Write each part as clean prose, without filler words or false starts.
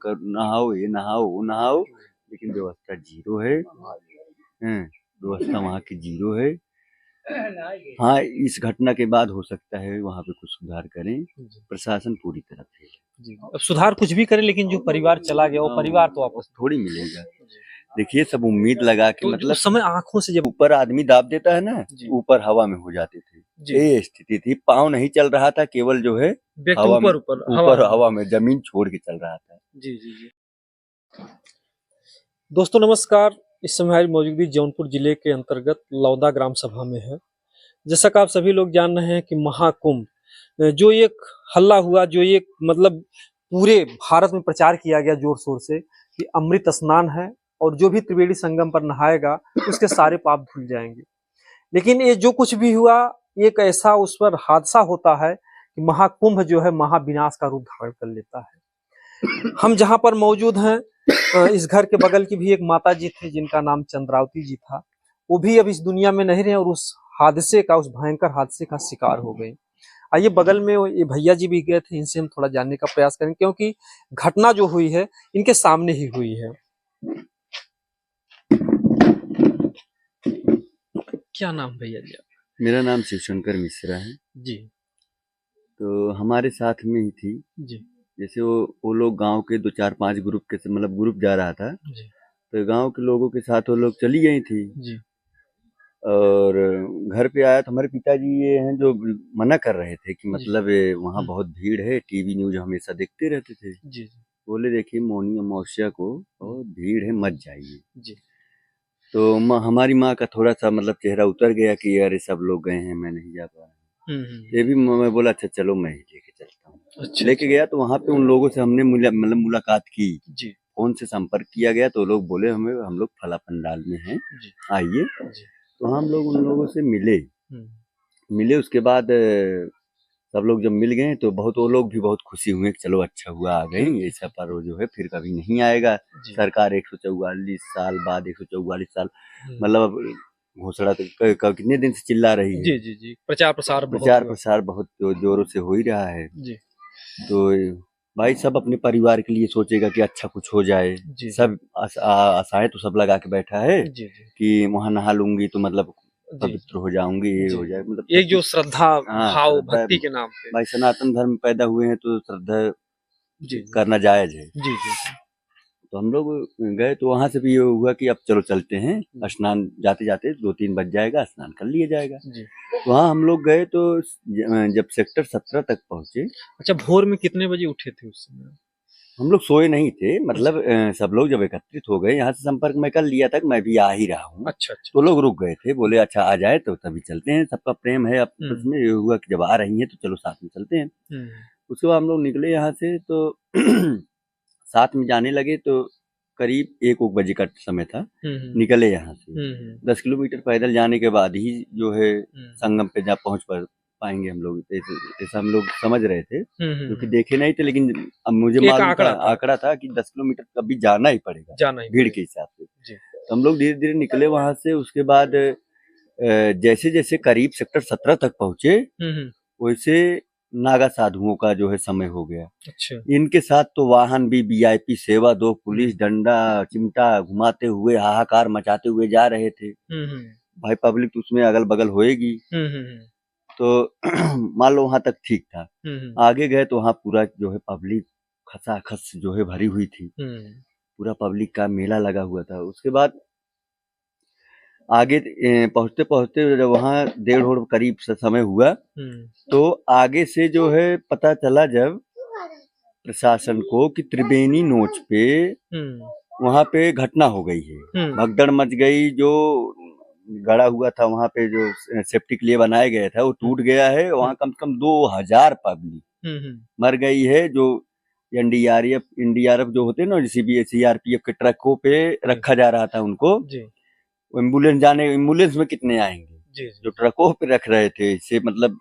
कर नहाओ, ये नहाओ, वो नहाओ, लेकिन व्यवस्था जीरो है। व्यवस्था वहाँ की जीरो है। हाँ, इस घटना के बाद हो सकता है वहाँ पे कुछ सुधार करें, प्रशासन पूरी तरह फेल है। जी, अब सुधार कुछ भी करे, लेकिन जो परिवार चला गया वो परिवार तो वापस थोड़ी मिलेगा। देखिए, सब उम्मीद लगा के तो मतलब उस समय आंखों से जब ऊपर आदमी दाब देता है ना, ऊपर हवा में हो जाते थे, ये स्थिति थी। पाँव नहीं चल रहा था, केवल जो है हवा में, ऊपर हवा में जमीन छोड़ के चल रहा था। जी जी जी। दोस्तों नमस्कार, इस समय हमारी मौजूदगी जौनपुर जिले के अंतर्गत लौदा ग्राम सभा में है। जैसा कि आप सभी लोग जान रहे हैं कि महाकुंभ जो एक हल्ला हुआ, जो एक मतलब पूरे भारत में प्रचार किया गया जोर शोर से कि अमृत स्नान है और जो भी त्रिवेणी संगम पर नहाएगा उसके सारे पाप धुल जाएंगे। लेकिन ये जो कुछ भी हुआ, एक ऐसा उस पर हादसा होता है कि महाकुंभ जो है महाविनाश का रूप धारण कर लेता है। हम जहां पर मौजूद हैं, इस घर के बगल की भी एक माता जी थी जिनका नाम चंद्रावती जी था। वो भी अब इस दुनिया में नहीं रहे और उस हादसे का, उस भयंकर हादसे का शिकार हो गए। आइए बगल में ये भैया जी भी गए थे, इनसे हम थोड़ा जानने का प्रयास करें, क्योंकि घटना जो हुई है इनके सामने ही हुई है। क्या नाम भैया जी? मेरा नाम शिवशंकर मिश्रा है जी। तो हमारे साथ में ही थी जी। जैसे वो लोग गांव के 2-4-5 ग्रुप के मतलब ग्रुप जा रहा था जी। तो गांव के लोगों के साथ वो लोग चली गई थी जी। और घर पे आया तो हमारे पिताजी ये हैं जो मना कर रहे थे कि मतलब वहाँ बहुत भीड़ है, टीवी न्यूज हमेशा देखते रहते थे। जी। बोले देखिए मौनी अमावस्या को बहुत भीड़ है, मत जाइए। जी। तो हमारी माँ का थोड़ा सा मतलब चेहरा उतर गया कि अरे सब लोग गए हैं, मैं नहीं जा पा रहा। ये भी मैं बोला अच्छा चलो मैं ही लेके चलता हूँ। लेके गया तो वहाँ पे उन लोगों से हमने मतलब मुलाकात की, फोन से संपर्क किया गया तो लोग बोले हमें हम लोग फला पंडाल में हैं, आइए। तो हम लोग उन लोगों से मिले उसके बाद सब लोग जब मिल गए तो बहुत वो लोग भी बहुत खुशी हुए कि चलो अच्छा हुआ आ गए, ऐसा पर्व जो है फिर कभी नहीं आएगा। सरकार 144 साल बाद 144 साल मतलब घोषणा तो कितने दिन से चिल्ला रही है। जी जी जी, प्रचार प्रसार बहुत जोरों से हो ही रहा है। तो भाई सब अपने परिवार के लिए सोचेगा कि अच्छा कुछ हो जाए। सब आशाएं तो सब लगा के बैठा है कि वहां नहा लूंगी तो मतलब पवित्र हो जाऊंगी, ये हो जाए, मतलब एक जो श्रद्धा भाव भक्ति के नाम पे। भाई सनातन धर्म पैदा हुए हैं तो श्रद्धा करना जायज है। जी जी। तो हम लोग गए तो वहां से भी ये हुआ कि अब चलो चलते हैं, स्नान जाते जाते 2-3 बज जाएगा, स्नान कर लिया जाएगा। तो वहाँ हम लोग गए तो जब सेक्टर 17 तक पहुंचे। अच्छा, भोर में कितने बजे उठे थे उस समय? हम लोग सोए नहीं थे, मतलब सब लोग जब एकत्रित हो गए, यहाँ से संपर्क मैं कर लिया था कि मैं भी आ ही रहा हूँ। अच्छा। तो लोग रुक गए थे, बोले अच्छा आ जाए तो तभी चलते हैं, सबका प्रेम है आपस में। ये हुआ कि जब आ रही हैं तो चलो साथ में चलते हैं। उसके बाद हम लोग निकले यहाँ से तो साथ में जाने लगे तो करीब 1 बजे का समय था। निकले यहाँ से 10 किलोमीटर पैदल जाने के बाद ही जो है संगम पे जा पहुँच पाएंगे हम लोग, ऐसा हम लोग समझ रहे थे, क्योंकि देखे नहीं थे। लेकिन अब मुझे मालूम था, आंकड़ा था कि 10 किलोमीटर कभी जाना ही पड़ेगा भीड़ के हिसाब से। तो हम लोग धीरे धीरे निकले वहां से। उसके बाद जैसे जैसे करीब सेक्टर 17 तक पहुंचे वैसे नागा साधुओं का जो है समय हो गया। अच्छा। इनके साथ तो वाहन भी वीआईपी सेवा, 2 पुलिस डंडा चिमटा घुमाते हुए हाहाकार मचाते हुए जा रहे थे। भाई पब्लिक तो उसमें अगल बगल होएगी। तो मान लो वहां तक ठीक था। आगे गए तो वहां पूरा जो है पब्लिक खसाखस जो है भरी हुई थी, पूरा पब्लिक का मेला लगा हुआ था। उसके बाद आगे पहुंचते पहुंचते जब वहां 1:30 करीब समय हुआ तो आगे से जो है पता चला जब प्रशासन को कि त्रिवेणी नोच पे वहां पे घटना हो गई है, भगदड़ मच गई। जो गड़ा हुआ था वहां पे, जो सेफ्टी के लिए बनाया गया था, वो टूट गया है। वहां कम से कम 2000 पब्लिक मर गई है। जो एनडीआरएफ जो होते हैं ना, सीआरपीएफ के ट्रकों पे रखा जा रहा था उनको। एम्बुलेंस में कितने आएंगे, जो ट्रकों पे रख रहे थे, इससे मतलब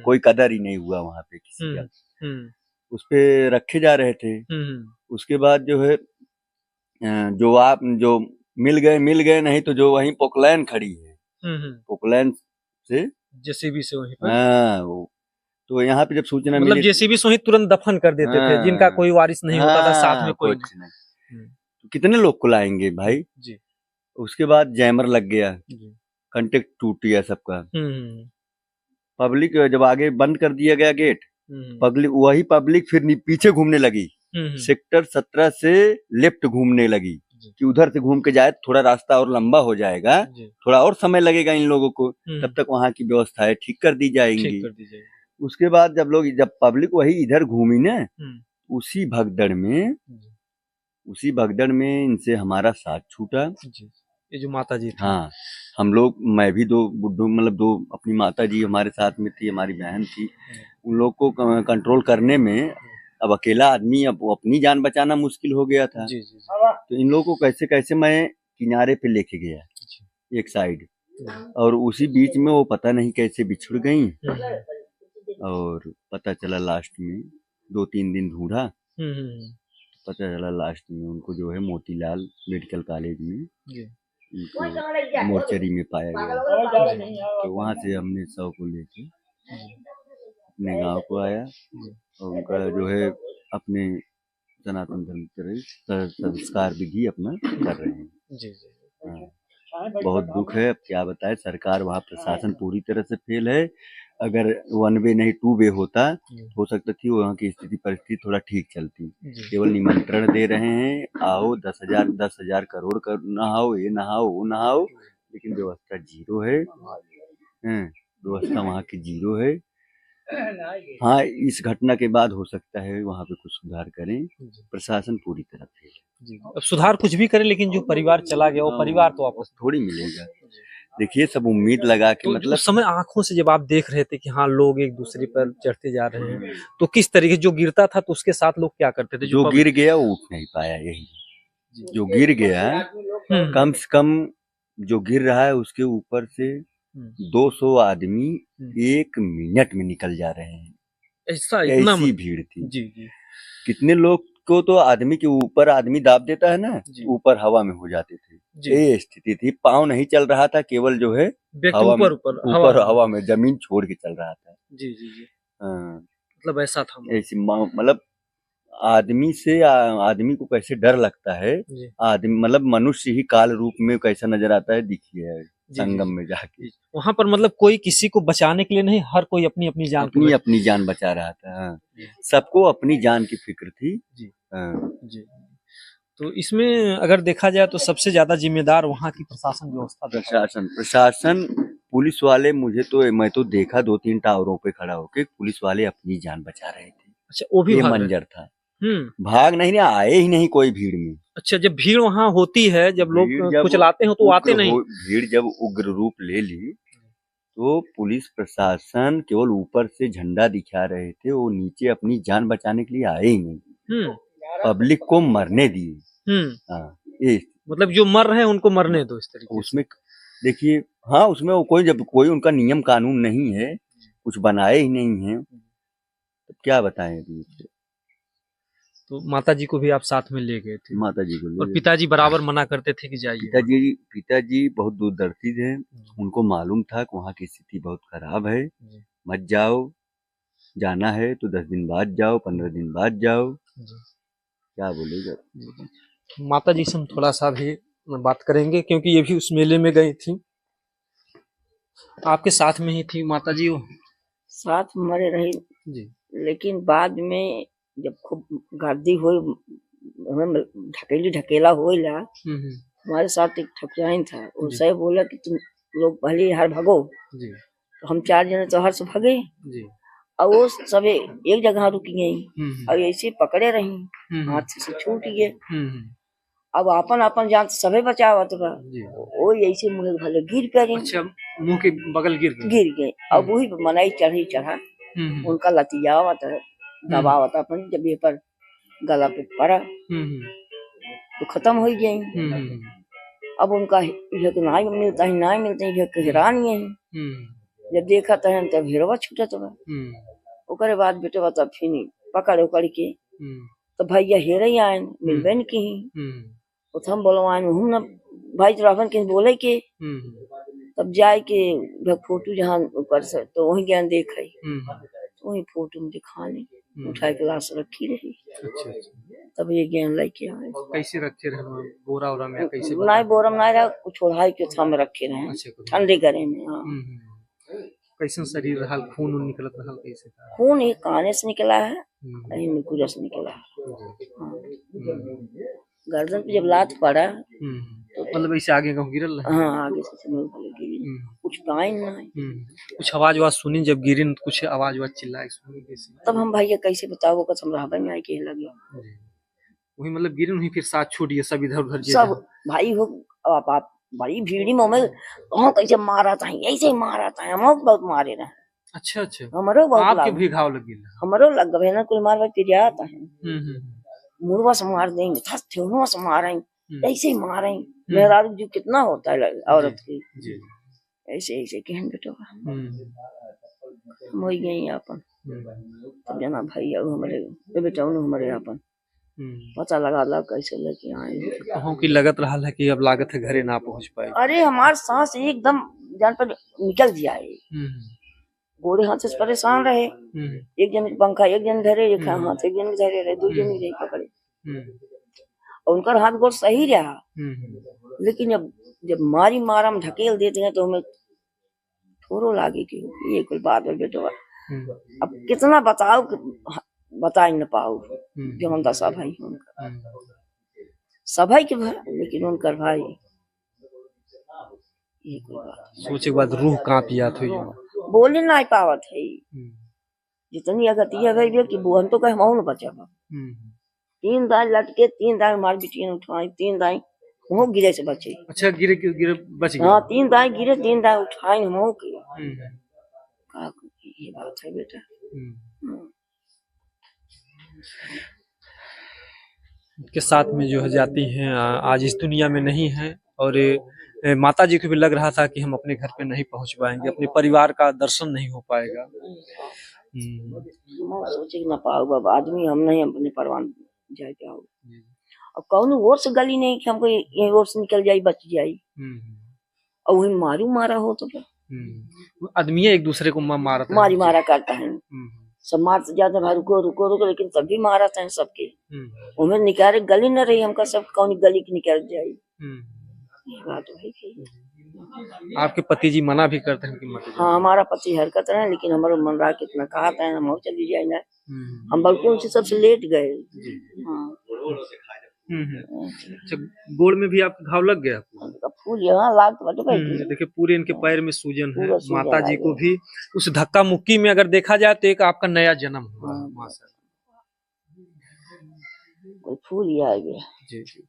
कोई कदर ही नहीं हुआ वहां पे किसी का। उस पे रखे जा रहे थे। उसके बाद जो है जो मिल गए नहीं तो जो वहीं पोकलैन खड़ी है, पोकलैन से जेसीबी से वहीं पर, हाँ, वो तो यहाँ पे जब सूचना मतलब मिली, जेसीबी से ही तुरंत दफन कर देते थे, जिनका कोई वारिस नहीं होता था, साथ में कोई कुछ नहीं। तो कितने लोग को लाएंगे भाई जी। उसके बाद जैमर लग गया, जी। कंटेक्ट टूट गया सबका। पब्लिक जब आगे बंद कर दिया गया गेट, पब्लिक फिर पीछे घूमने लगी, सेक्टर 17 से लेफ्ट घूमने लगी कि उधर से घूम के जाए, थोड़ा रास्ता और लंबा हो जाएगा, थोड़ा और समय लगेगा इन लोगों को, तब तक वहाँ की व्यवस्थाएं ठीक कर दी जाएंगी। उसके बाद जब पब्लिक वही इधर घूमी ना, उसी भगदड़ में इनसे हमारा साथ छूटा। ये जो माता जी, हाँ, हम लोग, मैं भी दो अपनी माता जी हमारे साथ में थी, हमारी बहन थी, उन लोग को कंट्रोल करने में अब अकेला आदमी, अब अपनी जान बचाना मुश्किल हो गया था। तो इन लोगों को कैसे कैसे मैं किनारे पे लेके गया एक साइड, और उसी बीच में वो पता नहीं कैसे बिछुड़ गई, और पता चला लास्ट में 2-3 दिन ढूंढा, पता चला लास्ट में उनको जो है मोतीलाल मेडिकल कॉलेज में उनको मोर्चरी में पाया गया। तो वहाँ से हमने शव को लेके अपने गांव को आया, और उनका जो है अपने सनातन धर्म के संस्कार विधि अपना कर रहे हैं। बहुत दुख है, अब क्या बताए, सरकार वहाँ प्रशासन पूरी तरह से फेल है। अगर 1 वे नहीं 2 वे होता, हो सकता थी वहाँ की स्थिति परिस्थिति थोड़ा ठीक चलती। केवल निमंत्रण दे रहे हैं, आओ 10,000 करोड़ का नहाओ, ये नहाओ वो नहाओ, लेकिन व्यवस्था जीरो है। व्यवस्था वहाँ की जीरो है। हाँ, इस घटना के बाद हो सकता है वहाँ पे कुछ सुधार करें, प्रशासन पूरी तरह फेल है। अब सुधार कुछ भी करे, लेकिन जो परिवार चला गया, वो परिवार तो वापस थोड़ी मिलेगा। देखिए, सब उम्मीद लगा के, तो मतलब उस समय आंखों से जब आप देख रहे थे कि हाँ लोग एक दूसरे पर चढ़ते जा रहे हैं, तो किस तरीके, जो गिरता था तो उसके साथ लोग क्या करते थे? जो गिर गया वो उठ नहीं पाया, यही जो गिर गया, कम से कम जो गिर रहा है उसके ऊपर से 200 आदमी 1 मिनट में निकल जा रहे हैं। ऐसी भीड़ थी। कितने लोग को तो आदमी के ऊपर आदमी दाब देता है ना, ऊपर हवा में हो जाते थे, ये स्थिति थी। पाँव नहीं चल रहा था, केवल जो है हवा में जमीन छोड़ के चल रहा था। मतलब ऐसा था, ऐसी मतलब आदमी को कैसे डर लगता है, आदमी मतलब मनुष्य ही काल रूप में कैसा नजर आता है, दिखिए संगम में जाके। वहाँ पर मतलब कोई किसी को बचाने के लिए नहीं, हर कोई अपनी अपनी जान बचा रहा था। सबको अपनी जान की फिक्र थी। तो इसमें अगर देखा जाए तो सबसे ज्यादा जिम्मेदार वहाँ की प्रशासन व्यवस्था, प्रशासन पुलिस वाले, मैं तो देखा 2-3 टावरों पे खड़ा होके पुलिस वाले अपनी जान बचा रहे थे। अच्छा, वो भी ये मंजर था। भाग नहीं, आए ही नहीं कोई भीड़ में। अच्छा, जब भीड़ वहाँ होती है, जब लोग कुछ लाते हो तो आते नहीं। भीड़ जब उग्र रूप ले ली तो पुलिस प्रशासन केवल ऊपर से झंडा दिखा रहे थे, वो नीचे अपनी जान बचाने के लिए आए ही नहीं, पब्लिक को मरने दिए। मतलब जो मर रहे हैं उनको मरने दो, इस तरीके। उसमें देखिए, हाँ, उसमें जब कोई उनका नियम कानून नहीं है, कुछ बनाए ही नहीं है, तो क्या बताएं अभी। तो माता जी को भी आप साथ में ले गए थे? माता जी को ले, और पिताजी बराबर मना करते थे कि जाइए? पिताजी बहुत दूरदर्शी थे, उनको मालूम था कि वहाँ की स्थिति बहुत खराब है, मत जाओ, जाना है तो 10 दिन बाद जाओ, 15 दिन बाद जाओ, क्या बोलेगा। माता जी से हम थोड़ा सा भी बात करेंगे, क्योंकि ये भी उस मेले में गई थी, आपके साथ में ही थी माता जी? वो साथ मरे रही जी, लेकिन बाद में जब खूब गर्दी हुई, हमें ढकेला होइला, हमारे साथ एक ठकुराइन था, उससे बोला कि तुम लोग पहले हर भगो जी। तो हम 4 जने तो हर से भगे जी, और वो सब एक जगह रुकी गई, और ऐसे पकड़े रही, हाथ से छूट गए। अब अपन जान सभी बचावत बा, वो ऐसे मुँह भले गिर पड़े। अच्छा, मुंह के बगल गिर गए। अब वही मनाई चढ़ा उनका लतियावत दबावत अपन, जब ये पर गला पे पड़ा तो खत्म हो गई। अब उनका नहीं मिलता हैरान है, जब देखा तब हिरवा छूटत बा। ओकरे बाद बेटे बता फिर पकड़ के तो भैया हेरे आए, मिलबे न की, हम बोलवाए हम न भाई रावण के बोले के, तब जाए के फोटो जहाँ ऊपर से तो वही ज्ञान देख वही फोटो में दिखा ली, उठाई क्लास रखी रही। अच्छा। तब ये गेंद लेके आए। कैसे रखे रहे, बोरा वोरा में कैसे? नहीं बोरा में नहीं रहा, कुछ ओढ़ाई के था में रखे रहे। अच्छा, ठंडे गरे में। हाँ। कैसे शरीर रहल, खून उन निकलत रहल कैसे? खून ही काने से निकला है, यही में कुरस निकला है। हाँ। गर्दन पे जब लात पड़ा तो मतलब ऐसे आगे कहूँ गिरल? हाँ, आगे से गिरी, कुछ पाए नहीं। कुछ आवाज सुनी जब गिरी, कुछ आवाज चिल्लाए सुनी कैसे? तब हम भैया कैसे बताओ, कसम रहबे में के लगे। वही मतलब गिरी नहीं, फिर साथ छूट गया सब इधर उधर सब भाई हो। आप भाई भीड़ी में कहाँ कैसे मारा था, ऐसे ही मारा था, हम बहुत मारे रहे। अच्छा अच्छा, हमारो बहुत आपके भी घाव लग गया? हमारो लग गए ना, कुल मारवा के जाता है। मुर्गा से मार देंगे, ठेहुआ से मारेंगे, ऐसे ही मारेंगे। मेहरारू जो कितना होता है औरत की, ऐसे ऐसे कहन बेटो वही गई अपन। तब जना भैया हमारे बेटा हमारे अपन पता लगा ला कैसे लेके आए। तो की लगत रहा है कि अब लागत है घरे ना पहुंच पाए। अरे हमारे सांस एकदम जान पर निकल दिया है। गोड़े हाथ से परेशान रहे। एक जन पंखा एक जन धरे, एक हाथ एक जन धरे रहे, दो जन रहे पकड़े। और उनका हाथ गोड़ सही रहा, लेकिन जब मारी मारा हम ढकेल देते हैं तो हमें थोड़ो लागे कि ये कोई बात है बेटो। अब कितना बताओ, बता ही न पाओ। जमन दशा भाई उनका सभाई के भाई, लेकिन उनकर भाई ये कोई बात सोचे के बाद रूह कांप जात हो, बोले ना पावत है। जितनी अगति है भाई कि बुहन तो कहे मौन बचा। 3 दाई लटके, 3 दाई मार बिटिया उठाई, 3 दाई वो गिरे से बचे। अच्छा, गिरे बच गए? हाँ, 3 दाई गिरे, 3 दाई उठाई हम के। ये बात है बेटा। के साथ में जो है जाती हैं, आज इस दुनिया में नहीं है। और माता जी को भी लग रहा था कि हम अपने घर पे नहीं पहुंच पाएंगे, अपने परिवार का दर्शन नहीं हो पाएगा। सोचे न पाओ बाबा, आदमी हम नहीं अपने परवान जाए जाओ। अब कौन और से गली नहीं कि हमको ये और से निकल जाए, बच जाए। और वही मारू मारा हो तो आदमी एक दूसरे को मारा करता है। सब मार से ज्यादा भाई रुको रुको रुको, लेकिन तब भी मारा था सबके। उन्हें निकाले गली न रही, हमका सब कौन गली की निकल जाये। बात आपके पति जी मना भी करते हैं कि मत? हाँ, हमारा पति हरकत है, लेकिन हमारा मन रहा कितना कहा था हम चली जाए ना। हम बल्कि से सबसे लेट गए। गोड़ में भी आपका घाव लग गया? फूल यहाँ लाग देखिए पूरे इनके पैर में सूजन है। माता जी को भी उस धक्का मुक्की में अगर देखा जाए तो एक आपका नया जन्म हुआ। कोई फूल ही आ गया। जी जी।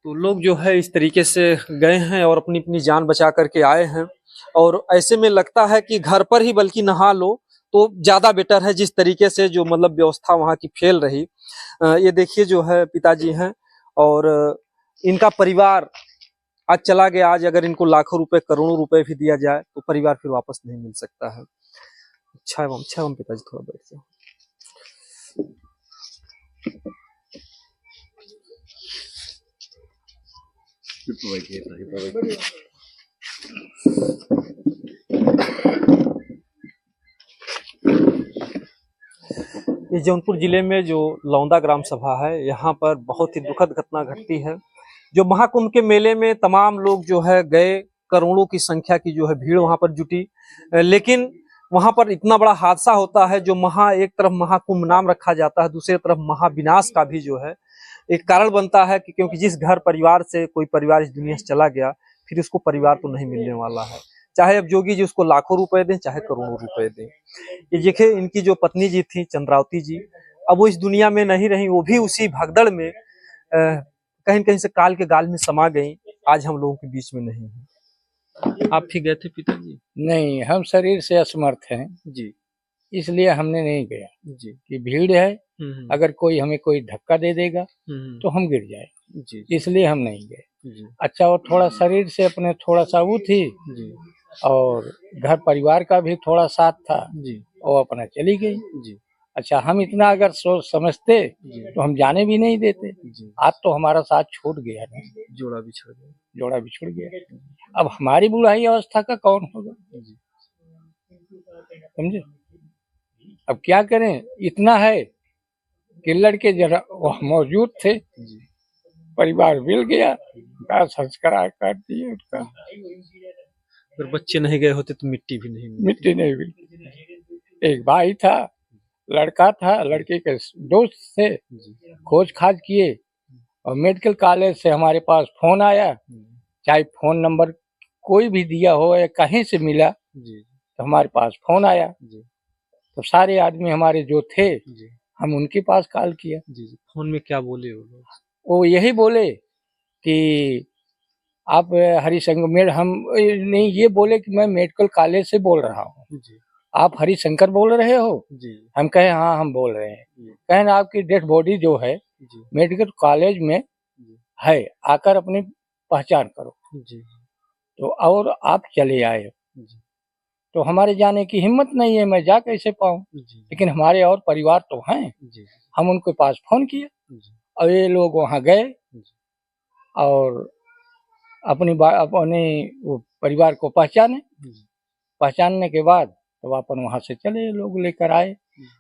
तो लोग जो है इस तरीके से गए हैं और अपनी अपनी जान बचा करके आए हैं। और ऐसे में लगता है कि घर पर ही बल्कि नहा लो तो ज्यादा बेटर है, जिस तरीके से जो मतलब व्यवस्था वहाँ की फैल रही। ये देखिए जो है पिताजी हैं और इनका परिवार आज चला गया। आज अगर इनको लाखों रुपए करोड़ों रुपए भी दिया जाए तो परिवार फिर वापस नहीं मिल सकता है। अच्छा एवं पिताजी थोड़ा बैठ जाओ। ये जौनपुर जिले में जो लौंदा ग्राम सभा है, यहाँ पर बहुत ही दुखद घटना घटती है। जो महाकुंभ के मेले में तमाम लोग जो है गए, करोड़ों की संख्या की जो है भीड़ वहां पर जुटी, लेकिन वहां पर इतना बड़ा हादसा होता है जो एक तरफ महाकुंभ नाम रखा जाता है, दूसरी तरफ महाविनाश का भी जो है एक कारण बनता है कि क्योंकि जिस घर परिवार से कोई परिवार इस दुनिया से चला गया फिर उसको परिवार तो नहीं मिलने वाला है। चाहे अब जोगी जी उसको लाखों रुपए दें, चाहे करोड़ों रुपए दें। ये देखिए इनकी जो पत्नी जी थी चंद्रावती जी, अब वो इस दुनिया में नहीं रही, वो भी उसी भगदड़ में कहीं कहीं से काल के गाल में समा गई, आज हम लोगों के बीच में नहीं है। आप भी गए थे पिताजी? नहीं, हम शरीर से असमर्थ हैं जी, इसलिए हमने नहीं गया जी। कि भीड़ है, अगर कोई हमें कोई धक्का दे देगा तो हम गिर जाए जी, इसलिए हम नहीं गए। अच्छा, और थोड़ा शरीर से अपने थोड़ा सा वो थी जी, और घर परिवार का भी थोड़ा साथ था जी, और अपना चली गई जी। अच्छा, हम इतना अगर सोच समझते तो हम जाने भी नहीं देते। आज तो हमारा साथ छूट गया ना, जोड़ा बिछड़ गया, जोड़ा बिछुड़ गया। अब हमारी बुढ़ाई अवस्था का कौन होगा, समझे? अब क्या करें, इतना है कि लड़के जरा वह मौजूद थे, परिवार मिल गया, संस्कार कर दिए उसका। अगर बच्चे नहीं गए होते तो मिट्टी भी नहीं मिलती। मिट्टी नहीं मिली। एक भाई था, लड़का था, लड़के के दोस्त थे, खोज खाज किए और मेडिकल कॉलेज से हमारे पास फोन आया, चाहे फोन नंबर कोई भी दिया हो या कहीं से मिला तो हमारे पास फोन आया। तो सारे आदमी हमारे जो थे हम उनके पास कॉल किया। फोन में क्या बोले वो लोग? वो यही बोले कि आप हरिशंकर, हम नहीं, ये बोले कि मैं मेडिकल कॉलेज से बोल रहा हूँ, आप हरिशंकर बोल रहे हो? हम कहे हाँ हम बोल रहे हैं। कहें आपकी डेड बॉडी जो है मेडिकल कॉलेज में है, आकर अपनी पहचान करो। तो और आप चले आए, तो हमारे जाने की हिम्मत नहीं है, मैं जा कैसे पाऊँ, लेकिन हमारे और परिवार तो हैं। हम उनके पास फोन किया और ये लोग वहाँ गए और अपने वो परिवार को पहचानने के बाद तो अपन वहाँ से चले, लोग लेकर आए।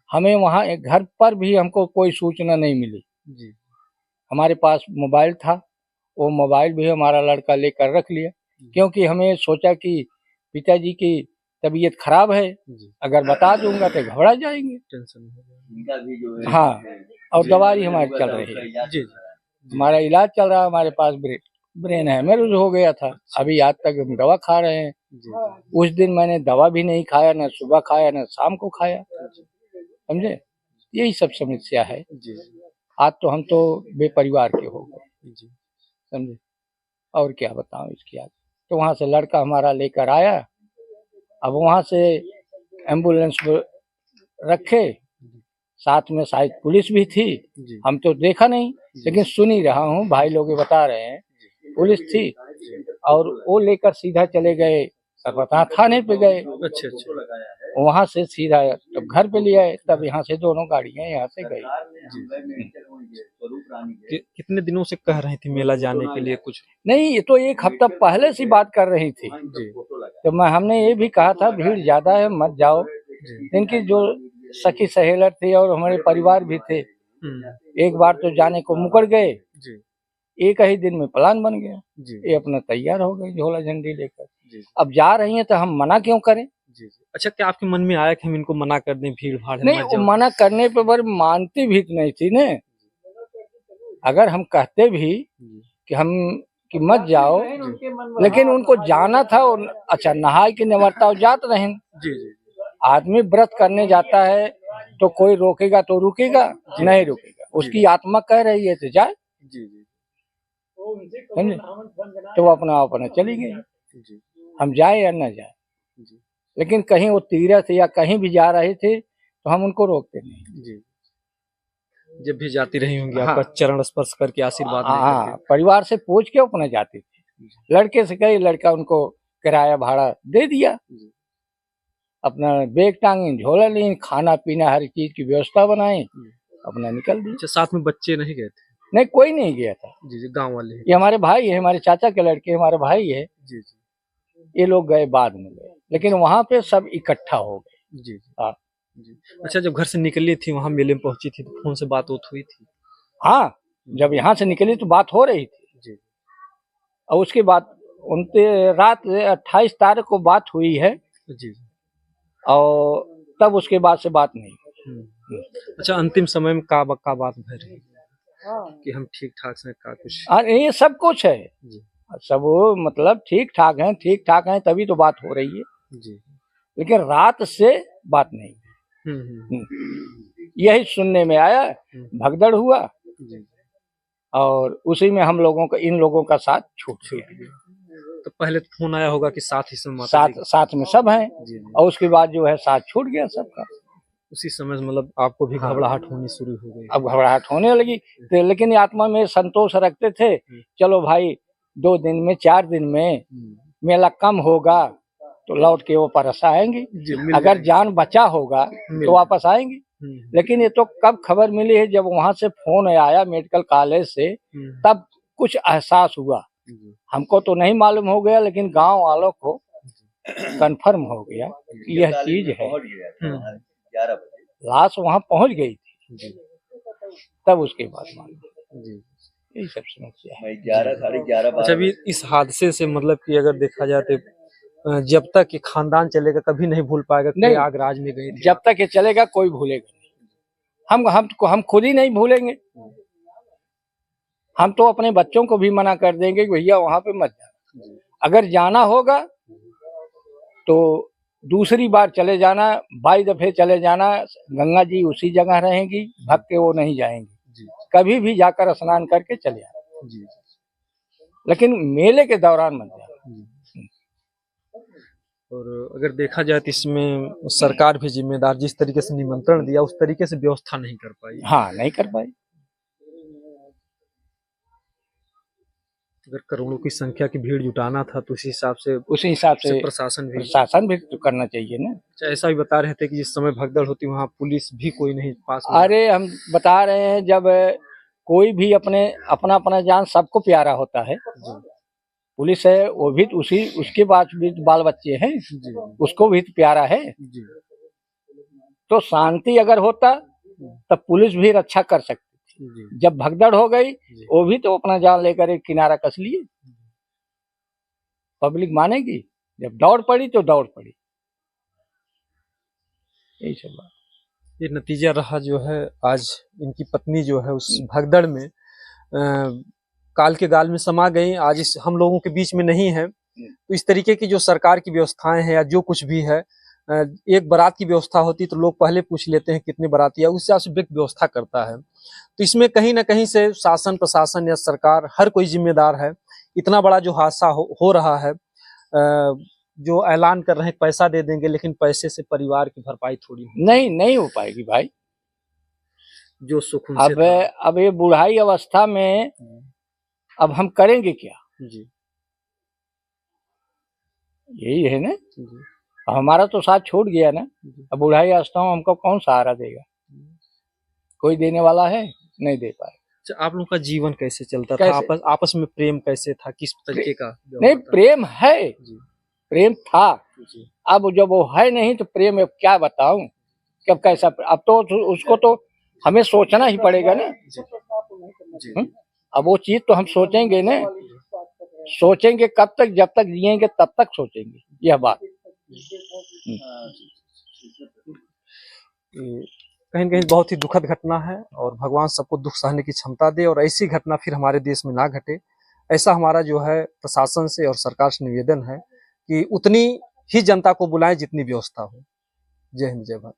हमें वहाँ एक घर पर भी हमको कोई सूचना नहीं मिली। हमारे पास मोबाइल था, वो मोबाइल भी हमारा लड़का लेकर रख लिया, क्योंकि हमें सोचा कि पिताजी की तबीयत खराब है, अगर बता दूंगा तो घबरा जाएंगे। टेंशन। हाँ, और दवाई हमारी चल रही है, हमारा इलाज चल रहा है, हमारे पास ब्रेन हेमरेज हो गया था, अभी आज तक हम दवा खा रहे हैं। उस दिन मैंने दवा भी नहीं खाया, न सुबह खाया न शाम को खाया, समझे, यही सब समस्या है। आज तो हम तो बेपरिवार के हो गए, समझे, और क्या बताऊं इसकी आज। तो वहाँ से लड़का हमारा लेकर आया, अब वहाँ से एम्बुलेंस रखे, साथ में शायद पुलिस भी थी, हम तो देखा नहीं, लेकिन सुन ही रहा हूँ, भाई लोग बता रहे हैं पुलिस थी, और वो लेकर सीधा चले गए सरपता थाने पे गए। अच्छा। वहाँ से सीधा तब घर पे ले आए, तब यहाँ से दोनों गाड़ियाँ यहाँ से गई। कितने दिनों से कह रही थी मेला जाने के लिए? कुछ नहीं, ये तो एक हफ्ता पहले से बात कर रही थी। तो हमने ये भी कहा था भीड़ ज्यादा है मत जाओ। इनकी जो सखी सहेलर थी और हमारे परिवार भी थे, एक बार तो जाने को मुकर गए, एक ही दिन में प्लान बन गया, ये अपना तैयार हो गई झोला झंडी लेकर। अब जा रही हैं तो हम मना क्यों करें? अच्छा, क्या आपके मन में आया कि हम इनको मना कर दें, भीड़ भाड़ है? नहीं, मना करने पे पर मानती भी नहीं थी ने। अगर हम कहते भी कि मत जाओ, लेकिन उनको जाना था। अच्छा, नहाए की निवर्ता जात रहे। आदमी व्रत करने जाता है तो कोई रोकेगा तो रुकेगा, नहीं रुकेगा, उसकी आत्मा कह रही है तो जाए, समझे। तो वो अपना चली गई, हम जाए या न जाए। लेकिन कहीं वो तीर्थ या कहीं भी जा रहे थे तो हम उनको रोकते नहीं। जब भी जाती रही होंगी, आपका चरण स्पर्श करके आशीर्वाद हाँ, परिवार से पूछ के अपना जाती थी। लड़के से कही, लड़का उनको किराया भाड़ा दे दिया, अपना बैग टांगे, झोला ली, खाना पीना हर चीज की व्यवस्था बनाई, अपना निकल दी। साथ में बच्चे नहीं गए थे? नहीं, कोई नहीं गया था। गांव वाले? ये हमारे भाई है, हमारे चाचा के लड़के हमारे भाई है। ये लोग गए बाद में गए, लेकिन वहाँ पे सब इकट्ठा हो गए। हाँ। अच्छा, जब घर से निकली थी, वहाँ मेले में पहुंची थी, तो फोन से बात हुई थी? हाँ, जब यहाँ से निकली तो बात हो रही थी, और उसके बाद उनसे रात 28 तारीख को बात हुई है, और तब उसके बाद से बात नहीं। अच्छा, अंतिम समय में का बात भर रही कि हम ठीक ठाक से का कुछ? ये सब कुछ है, सब मतलब ठीक ठाक हैं तभी तो बात हो रही है, लेकिन रात से बात नहीं। यही सुनने में आया, भगदड़ हुआ, और उसी में हम लोगों का, इन लोगों का साथ छूट गया। तो पहले फोन आया होगा कि साथ ही सब साथ में सब हैं, और उसके बाद जो है साथ छूट गया सबका। उसी समय मतलब आपको भी घबराहट होनी शुरू हो गई? अब घबराहट होने लगी, तो लेकिन आत्मा में संतोष रखते थे, चलो भाई 2 दिन में 4 दिन में मेला कम होगा तो लौट के वो वापस आएंगे, अगर जान बचा होगा तो वापस आएंगे। लेकिन ये तो कब खबर मिली है, जब वहाँ से फोन आया मेडिकल कॉलेज से, तब कुछ एहसास हुआ। हमको तो नहीं मालूम हो गया, लेकिन गांव वालों को कंफर्म हो गया यह चीज है। लाश वहां पहुंच गई थी जी तब उसके बाद मालूम। जी। यही सब समस्या है। 11 साढ़े 11 अच्छा, अभी इस हादसे से मतलब कि अगर देखा जाए तो जब तक ये खानदान चलेगा कभी नहीं भूल पाएगा कि नहीं। प्रयागराज में गए थे। जब तक ये चलेगा कोई भूलेगा नहीं। हम खुद ही नहीं भूलेंगे। हम तो अपने बच्चों को भी मना कर देंगे कि भैया वहां पे मत जाना। अगर जाना होगा तो दूसरी बार चले जाना, 22 दफे चले जाना, गंगा जी उसी जगह रहेंगी, भक्त के वो नहीं जाएंगे। कभी भी जाकर स्नान करके चले आना, लेकिन मेले के दौरान मत जाना। और अगर देखा जाए तो इसमें सरकार भी जिम्मेदार, जिस तरीके से निमंत्रण दिया उस तरीके से व्यवस्था नहीं कर पाई। हाँ, नहीं कर पाई। अगर करोड़ों की संख्या की भीड़ जुटाना था तो उसी हिसाब से प्रशासन भी तो करना चाहिए ना। ऐसा भी बता रहे थे कि जिस समय भगदड़ होती वहाँ पुलिस भी कोई नहीं पास। अरे हम बता रहे हैं, जब कोई भी अपना अपना जान सबको प्यारा होता है। पुलिस है वो भी उसके बाद भी बाल बच्चे हैं, उसको भी तो प्यारा है। तो शांति अगर होता तब पुलिस भी रक्षा कर सकती थी। जब भगदड़ हो गई वो भी तो अपना जान लेकर एक किनारा कस लिए। पब्लिक मानेगी? जब दौड़ पड़ी तो दौड़ पड़ी। यही सब बात। ये नतीजा रहा जो है, आज इनकी पत्नी जो है उस भगदड़ में काल के गाल में समा गई। आज इस हम लोगों के बीच में नहीं है। तो इस तरीके की जो सरकार की व्यवस्थाएं हैं या जो कुछ भी है, एक बारात की व्यवस्था होती तो लोग पहले पूछ लेते हैं कितने बाराती है, उस हिसाब से व्यवस्था करता है। तो इसमें कहीं ना कहीं से शासन प्रशासन या सरकार हर कोई जिम्मेदार है। इतना बड़ा जो हादसा हो रहा है, जो ऐलान कर रहे हैं पैसा दे देंगे, लेकिन पैसे से परिवार की भरपाई थोड़ी नहीं हो पाएगी भाई। जो सुख अब ये बुढ़ाई अवस्था में अब हम करेंगे क्या? जी, यही है ना। हमारा तो साथ छूट गया ना। अब बुढ़ाई अवस्था में हमको कौन सहारा देगा? कोई देने वाला है? नहीं दे पाए। आप लोगों का जीवन कैसे चलता था? आपस में प्रेम कैसे था? किस तरीके का? नहीं, प्रेम है, प्रेम था। अब जब वो है नहीं तो प्रेम क्या बताऊं कब कैसा। अब तो उसको तो हमें सोचना ही पड़ेगा ना। अब वो चीज तो हम सोचेंगे ना। सोचेंगे कब तक? जब तक जिएंगे तब तक सोचेंगे यह बात। कहीं न कहीं बहुत ही दुखद घटना है और भगवान सबको दुख सहने की क्षमता दे और ऐसी घटना फिर हमारे देश में ना घटे। ऐसा हमारा जो है प्रशासन से और सरकार से निवेदन है कि उतनी ही जनता को बुलाएं जितनी व्यवस्था हो। जय हिंद, जय भारत।